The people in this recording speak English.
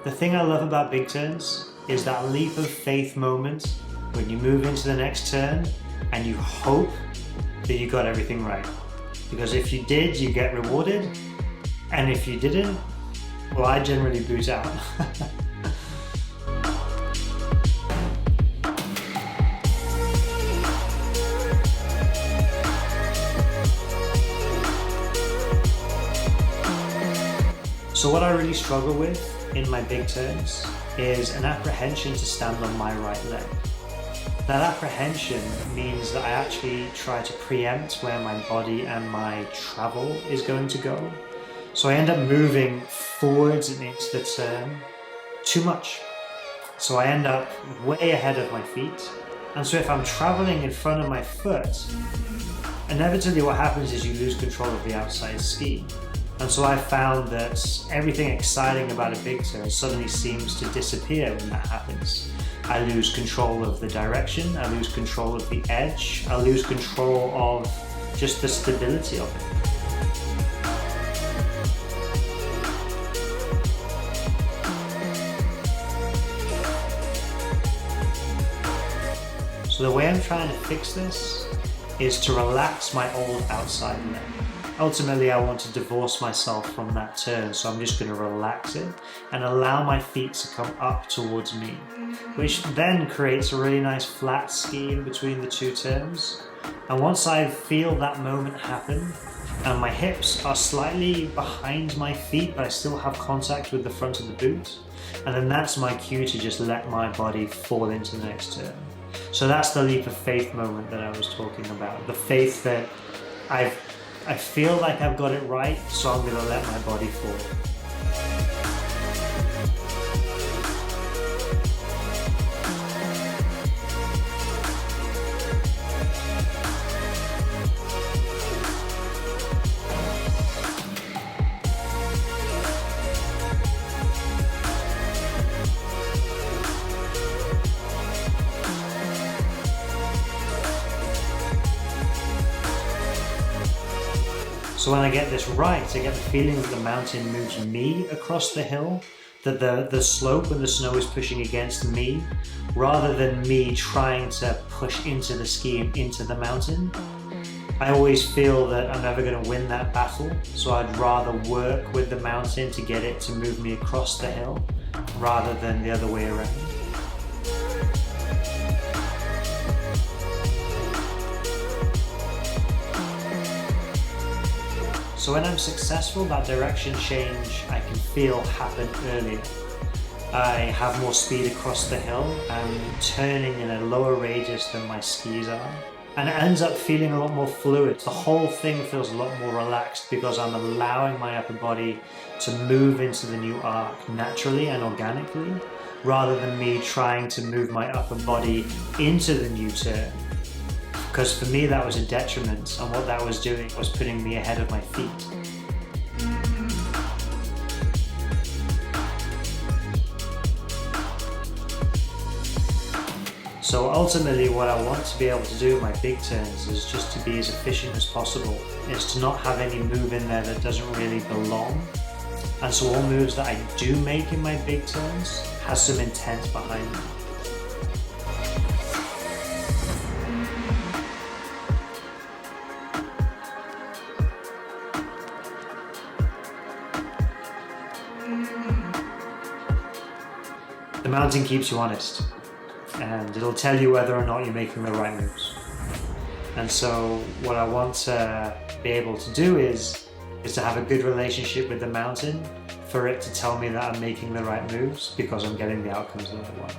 The thing I love about big turns is that leap of faith moment when you move into the next turn and you hope that you got everything right. Because if you did, you get rewarded, and if you didn't, well, I generally boot out. So what I really struggle with in my big turns is an apprehension to stand on my right leg. That apprehension means that I actually try to preempt where my body and my travel is going to go. So I end up moving forwards and into the turn too much. So I end up way ahead of my feet. And so if I'm traveling in front of my foot, inevitably what happens is you lose control of the outside ski. And so I found that everything exciting about a big turn suddenly seems to disappear when that happens. I lose control of the direction, I lose control of the edge, I lose control of just the stability of it. So the way I'm trying to fix this is to relax my old outside leg. Ultimately, I want to divorce myself from that turn, so I'm just going to relax it and allow my feet to come up towards me, which then creates a really nice flat ski in between the two turns. And once I feel that moment happen, and my hips are slightly behind my feet, but I still have contact with the front of the boot, and then that's my cue to just let my body fall into the next turn. So that's the leap of faith moment that I was talking about. The faith that I feel like I've got it right, so I'm going to let my body fall. So when I get this right, I get the feeling that the mountain moves me across the hill, that the slope and the snow is pushing against me, rather than me trying to push into the ski and into the mountain. I always feel that I'm never going to win that battle, so I'd rather work with the mountain to get it to move me across the hill, rather than the other way around. So when I'm successful, that direction change I can feel happen earlier. I have more speed across the hill, I'm turning in a lower radius than my skis are, and it ends up feeling a lot more fluid. The whole thing feels a lot more relaxed because I'm allowing my upper body to move into the new arc naturally and organically, rather than me trying to move my upper body into the new turn. Because for me that was a detriment, and what that was doing was putting me ahead of my feet. So ultimately what I want to be able to do in my big turns is just to be as efficient as possible, is to not have any move in there that doesn't really belong. And so all moves that I do make in my big turns has some intent behind them. The mountain keeps you honest, and it'll tell you whether or not you're making the right moves. And so what I want to be able to do is to have a good relationship with the mountain, for it to tell me that I'm making the right moves because I'm getting the outcomes that I want.